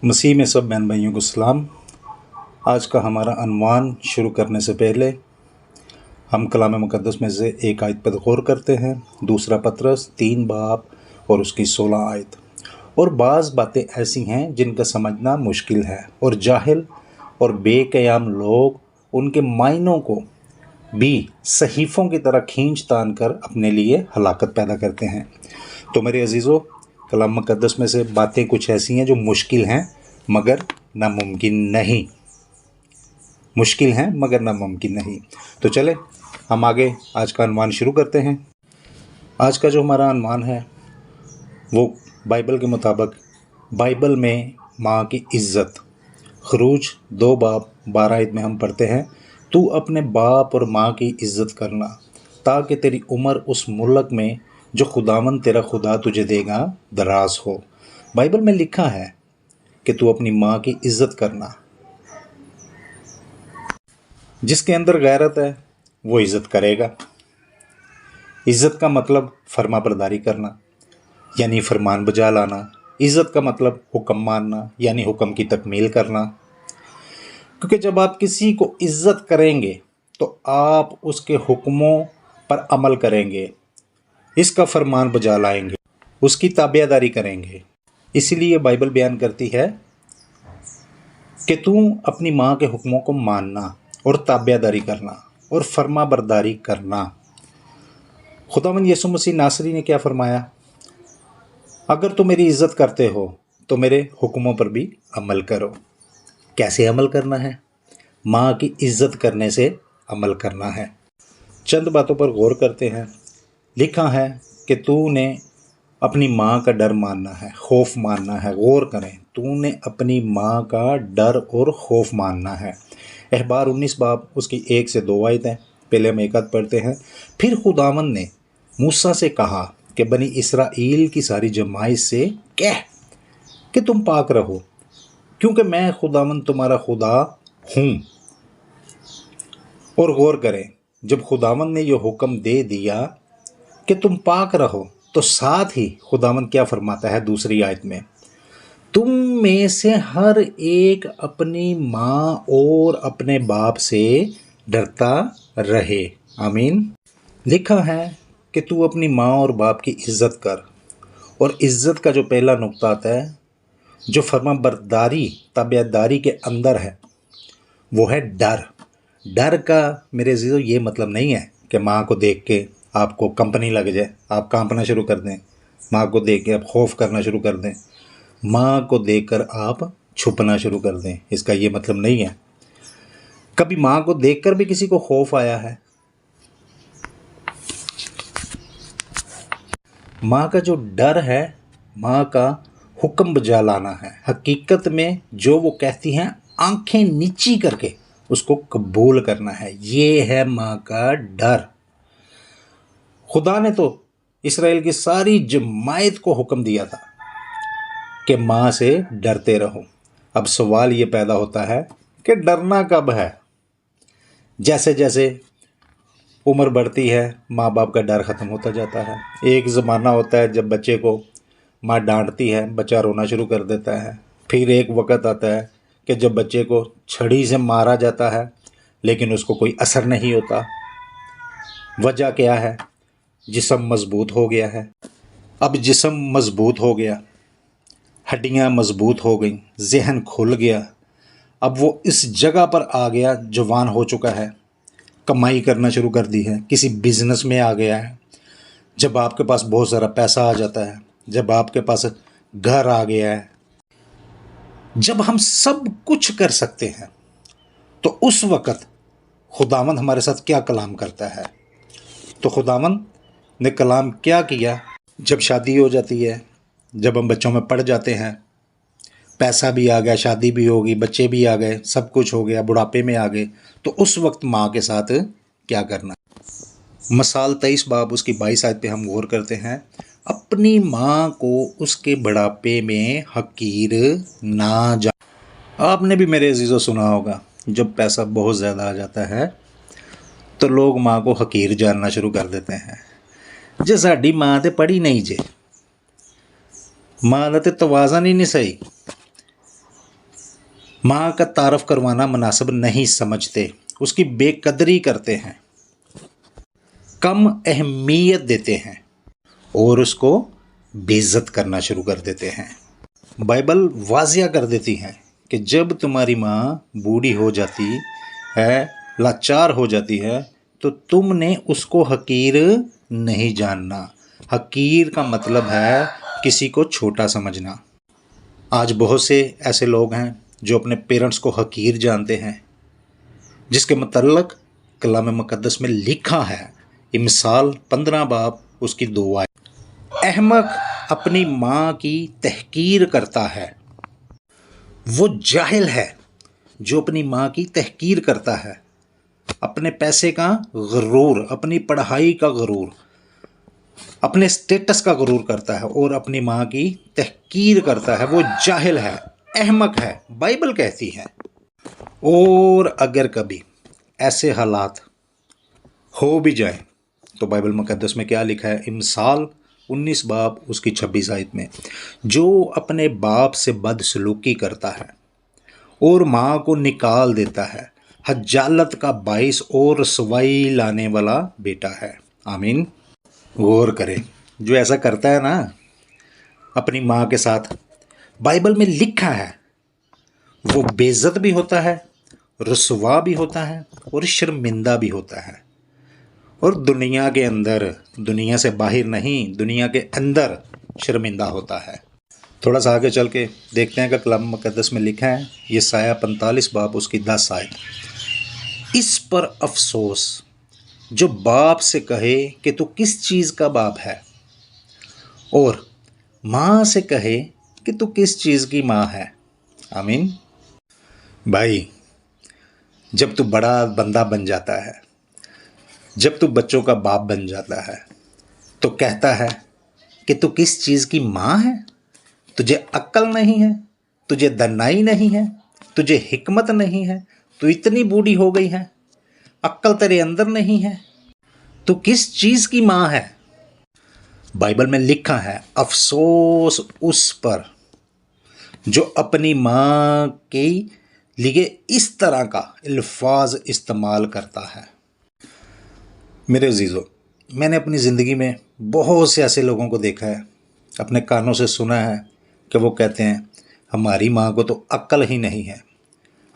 मसीह में सब बहन भाइयों को सलाम। आज का हमारा अनवान शुरू करने से पहले हम कलाम मुक़द्दस में से एक आयत पर गौर करते हैं। दूसरा पतरस 3 बाब और उसकी 16 आयत। और बाज़ बातें ऐसी हैं जिनका समझना मुश्किल है, और जाहिल और बेक़याम लोग उनके मायनों को भी सहीफ़ों की तरह खींच तान कर अपने लिए हलाकत पैदा करते हैं। तो मेरे अजीज़ों, कलाम मुक़द्दस में से बातें कुछ ऐसी हैं जो मुश्किल हैं मगर नामुमकिन नहीं। मुश्किल हैं मगर नामुमकिन नहीं। तो चले हम आगे आज का अनुमान शुरू करते हैं। आज का जो हमारा अनुमान है वो बाइबल के मुताबिक बाइबल में माँ की इज़्ज़त। खरूज 2 बाब 12 आयत में हम पढ़ते हैं, तू अपने बाप और माँ की इज़्ज़त करना ताकि तेरी उम्र उस मुल्क में जो खुदावंद तेरा खुदा तुझे देगा दराज हो। बाइबल में लिखा है कि तू अपनी माँ की इज़्ज़त करना। जिसके अंदर गैरत है वो इज़्ज़त करेगा। इज़्ज़त का मतलब फरमाबरदारी करना यानी फरमान बजा लाना। इज़्ज़त का मतलब हुक्म मानना यानी हुक्म की तकमील करना। क्योंकि जब आप किसी को इज़्ज़त करेंगे तो आप उसके हुक्मों पर अमल करेंगे, इसका फरमान बजा लाएंगे, उसकी ताबेदारी करेंगे। इसीलिए बाइबल बयान करती है कि तू अपनी माँ के हुक्मों को मानना और ताबेदारी करना और फरमाबरदारी करना। खुदावंद यीशु मसीह नासरी ने क्या फरमाया? अगर तुम मेरी इज़्ज़त करते हो तो मेरे हुक्मों पर भी अमल करो। कैसे अमल करना है? माँ की इज़्ज़त करने से अमल करना है। चंद बातों पर गौर करते हैं। लिखा है कि तूने अपनी माँ का डर मानना है, खौफ मानना है। गौर करें, तूने अपनी माँ का डर और खौफ मानना है। अहबार 19 बाब उसकी 1 से 2 आयत है। पहले हम एक आयत पढ़ते हैं। फिर खुदावंद ने मूसा से कहा कि बनी इसराइल की सारी जमात से कह कि तुम पाक रहो, क्योंकि मैं खुदावंद तुम्हारा खुदा हूँ। और गौर करें, जब खुदावंद ने यह हुक्म दे दिया कि तुम पाक रहो, तो साथ ही खुदावंद क्या फरमाता है दूसरी आयत में? तुम में से हर एक अपनी माँ और अपने बाप से डरता रहे। आमीन। लिखा है कि तू अपनी माँ और बाप की इज़्ज़त कर। और इज़्ज़त का जो पहला नुक्ता आता है, जो फरमाबरदारी ताबेदारी के अंदर है, वो है डर। डर का मेरे अजीज़ों ये मतलब नहीं है कि माँ को देख के आपको कंपनी लग जाए, आप कांपना शुरू कर दें। माँ को देख के आप खौफ करना शुरू कर दें। माँ को देखकर आप छुपना शुरू कर दें, इसका ये मतलब नहीं है। कभी माँ को देखकर भी किसी को खौफ आया है? माँ का जो डर है, माँ का हुक्म बजा लाना है। हकीकत में जो वो कहती हैं आंखें नीची करके उसको कबूल करना है। ये है माँ का डर। खुदा ने तो इसराइल की सारी जमात को हुक्म दिया था कि माँ से डरते रहो। अब सवाल ये पैदा होता है कि डरना कब है? जैसे जैसे उम्र बढ़ती है माँ बाप का डर ख़त्म होता जाता है। एक ज़माना होता है जब बच्चे को माँ डांटती है, बच्चा रोना शुरू कर देता है। फिर एक वक्त आता है कि जब बच्चे को छड़ी से मारा जाता है लेकिन उसको कोई असर नहीं होता। वजह क्या है? जिस्म मज़बूत हो गया है। अब जिस्म मज़बूत हो गया, हड्डियाँ मज़बूत हो गई, जहन खुल गया। अब वो इस जगह पर आ गया, जवान हो चुका है, कमाई करना शुरू कर दी है, किसी बिज़नेस में आ गया है। जब आपके पास बहुत सारा पैसा आ जाता है, जब आपके पास घर आ गया है, जब हम सब कुछ कर सकते हैं, तो उस वक़्त खुदावंद हमारे साथ क्या कलाम करता है? तो खुदावंद ने कलाम क्या किया? जब शादी हो जाती है, जब हम बच्चों में पड़ जाते हैं, पैसा भी आ गया, शादी भी हो गई, बच्चे भी आ गए, सब कुछ हो गया, बुढ़ापे में आ गए, तो उस वक्त माँ के साथ क्या करना? मसाल 23 बाब उसकी 22 आयत पे हम गौर करते हैं। अपनी माँ को उसके बुढ़ापे में हकीर ना जा। आपने भी मेरे अजीज़ों सुना होगा, जब पैसा बहुत ज़्यादा आ जाता है तो लोग माँ को हकीर जानना शुरू कर देते हैं। जे साडी माँ तो पढ़ी नहीं जे, माँ का तो तवाज़न ही नहीं सही, माँ का तारफ़ करवाना मुनासिब नहीं समझते, उसकी बेकदरी करते हैं, कम अहमियत देते हैं और उसको बेइज्जत करना शुरू कर देते हैं। बाइबल वाज़िया कर देती है कि जब तुम्हारी माँ बूढ़ी हो जाती है, लाचार हो जाती है, तो तुमने उसको हकीर नहीं जानना। हकीर का मतलब है किसी को छोटा समझना। आज बहुत से ऐसे लोग हैं जो अपने पेरेंट्स को हकीर जानते हैं, जिसके मतलब कलाम मुक़द्दस में लिखा है, मिसाल 15 बाब उसकी 2 आयत। अहमक अपनी माँ की तहकीर करता है। वो जाहिल है जो अपनी माँ की तहकीर करता है। अपने पैसे का गरूर, अपनी पढ़ाई का गरूर, अपने स्टेटस का गरूर करता है और अपनी माँ की तहकीर करता है। वो जाहिल है, अहमक है, बाइबल कहती है। और अगर कभी ऐसे हालात हो भी जाए तो बाइबल मुक़द्दस में क्या लिखा है? मिसाल 19 बाब उसकी 26 आयत में, जो अपने बाप से बदसलूकी करता है और माँ को निकाल देता है, हजालत का बाइस और रसवाई लाने वाला बेटा है। आमीन। गौर करें, जो ऐसा करता है ना अपनी माँ के साथ, बाइबल में लिखा है वो बेइज्जत भी होता है, रुसवा भी होता है और शर्मिंदा भी होता है। और दुनिया के अंदर, दुनिया से बाहर नहीं, दुनिया के अंदर शर्मिंदा होता है। थोड़ा सा आगे चल के देखते हैं कि कलाम मुक़द्दस में लिखा है, यशायाह 45 बाब उसकी 10 आयत। इस पर अफसोस जो बाप से कहे कि तू किस चीज़ का बाप है, और माँ से कहे कि तू किस चीज़ की माँ है। आमीन। भाई, जब तू बड़ा बंदा बन जाता है, जब तू बच्चों का बाप बन जाता है, तो कहता है कि तू किस चीज़ की माँ है। तुझे अक्ल नहीं है, तुझे दनाई नहीं है, तुझे हिकमत नहीं है, तू इतनी बूढ़ी हो गई है, अक्ल तेरे अंदर नहीं है, तू किस चीज़ की माँ है। बाइबल में लिखा है, अफसोस उस पर जो अपनी माँ के लिए इस तरह का अल्फाज इस्तेमाल करता है। मेरे अजीज़ों, मैंने अपनी ज़िंदगी में बहुत से ऐसे लोगों को देखा है, अपने कानों से सुना है कि वो कहते हैं हमारी माँ को तो अक्ल ही नहीं है,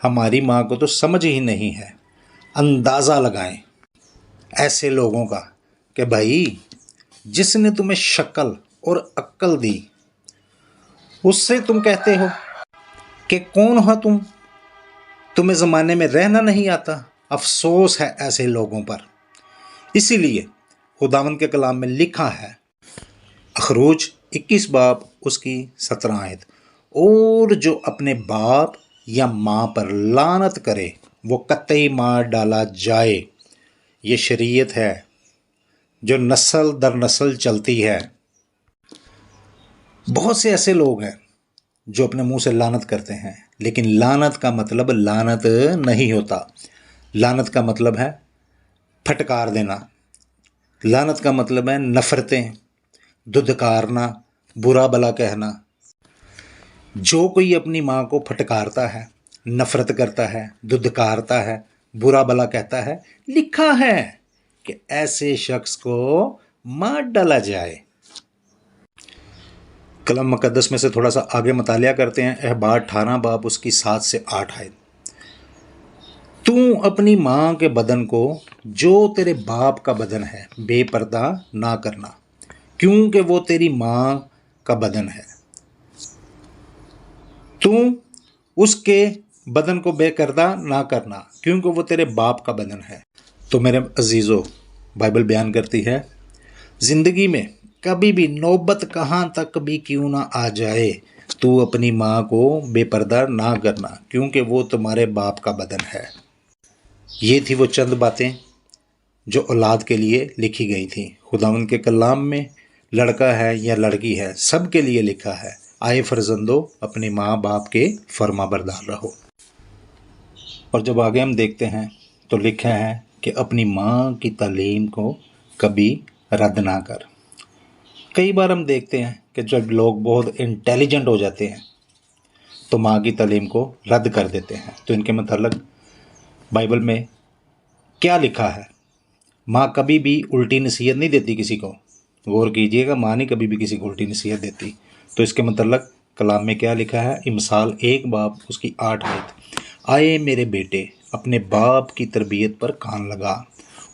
हमारी माँ को तो समझ ही नहीं है। अंदाज़ा लगाएं ऐसे लोगों का कि भाई, जिसने तुम्हें शक्ल और अक्ल दी, उससे तुम कहते हो कि कौन हो तुम, तुम्हें ज़माने में रहना नहीं आता। अफसोस है ऐसे लोगों पर। इसीलिए खुदावंद के कलाम में लिखा है, अखरूज 21 बाब उसकी 17 आयत, और जो अपने बाप या माँ पर लानत करे वो कतई मार डाला जाए। ये शरीयत है जो नस्ल दर नस्ल चलती है। बहुत से ऐसे लोग हैं जो अपने मुंह से लानत करते हैं, लेकिन लानत का मतलब लानत नहीं होता। लानत का मतलब है फटकार देना, लानत का मतलब है नफ़रतें, धुतकारना, बुरा भला कहना। जो कोई अपनी माँ को फटकारता है, नफ़रत करता है, धुतकारता है, बुरा भला कहता है, लिखा है कि ऐसे शख्स को मार डाला जाए। कलाम मुक़द्दस में से थोड़ा सा आगे मुतालिया करते हैं, अहबार 18 बाब उसकी 7 से 8 आयत। तू अपनी माँ के बदन को जो तेरे बाप का बदन है बेपर्दा ना करना, क्योंकि वो तेरी माँ का बदन है। तू उसके बदन को बेपर्दा ना करना, क्योंकि वो तेरे बाप का बदन है। तो मेरे अजीज़ों, बाइबल बयान करती है, ज़िंदगी में कभी भी नौबत कहाँ तक भी क्यों ना आ जाए, तू अपनी माँ को बेपर्दा ना करना, क्योंकि वो तुम्हारे बाप का बदन है। ये थी वो चंद बातें जो औलाद के लिए लिखी गई थी। खुदावंद के कलाम में लड़का है या लड़की है, सब के लिए लिखा है, आए फर्जंदो अपने माँ बाप के फरमाबरदार रहो। और जब आगे हम देखते हैं तो लिखा है कि अपनी माँ की तालीम को कभी रद्द ना कर। कई बार हम देखते हैं कि जब लोग बहुत इंटेलिजेंट हो जाते हैं तो माँ की तालीम को रद्द कर देते हैं। तो इनके मतलब बाइबल में क्या लिखा है? माँ कभी भी उल्टी नसीहत नहीं देती किसी को। गौर कीजिएगा, माँ नहीं कभी भी किसी को उल्टी नसीहत देती। तो इसके मतलब कलाम में क्या लिखा है? इमसाल 1 बाब उसकी 8 आयत, आए मेरे बेटे अपने बाप की तरबियत पर कान लगा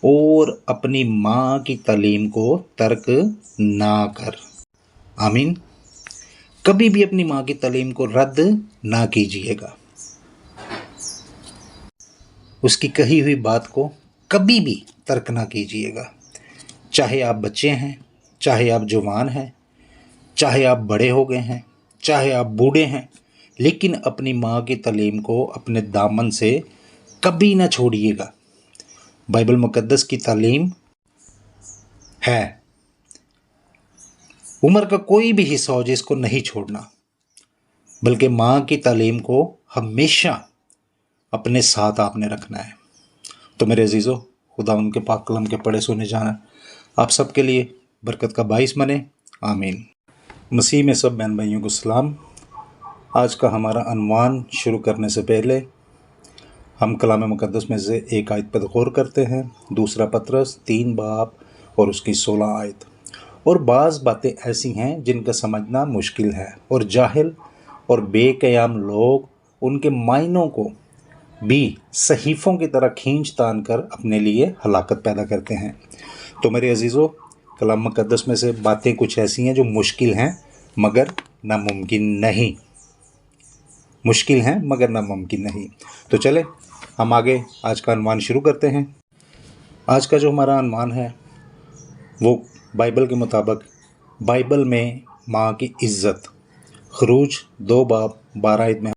और अपनी माँ की तालीम को तर्क ना कर। आमीन। कभी भी अपनी माँ की तालीम को रद्द ना कीजिएगा। उसकी कही हुई बात को कभी भी तर्क ना कीजिएगा। चाहे आप बच्चे हैं, चाहे आप जवान हैं, चाहे आप बड़े हो गए हैं, चाहे आप बूढ़े हैं, लेकिन अपनी माँ की तालीम को अपने दामन से कभी ना छोड़िएगा। बाइबल मुकद्दस की तालीम है, उम्र का कोई भी हिस्सा हो जिसको नहीं छोड़ना, बल्कि माँ की तालीम को हमेशा अपने साथ आपने रखना है। तो मेरे अजीज़ों, खुदा उनके पाक कलम के पढ़े सुने जाना आप सबके लिए बरकत का बाइस बने। आमीन। मसीह में सब बहन भाइयों को सलाम। आज का हमारा अनवान शुरू करने से पहले हम कलाम मुकद्दस में से एक आयत पर गौर करते हैं। दूसरा पतरस 3 बाब और उसकी 16 आयत। और बाज़ बातें ऐसी हैं जिनका समझना मुश्किल है, और जाहिल और बेक़याम लोग उनके मायनों को भी सहीफ़ों की तरह खींच तान कर अपने लिए हलाकत पैदा करते हैं। तो मेरे अजीज़ों, कलाम मुकद्दस में से बातें कुछ ऐसी हैं जो मुश्किल हैं मगर नामुमकिन नहीं। मुश्किल हैं मगर नामुमकिन नहीं। तो चलें हम आगे आज का अनुमान शुरू करते हैं। आज का जो हमारा अनुमान है वो बाइबल के मुताबिक बाइबल में माँ की इज़्ज़त, खरूज 2 बाब 12 आयत में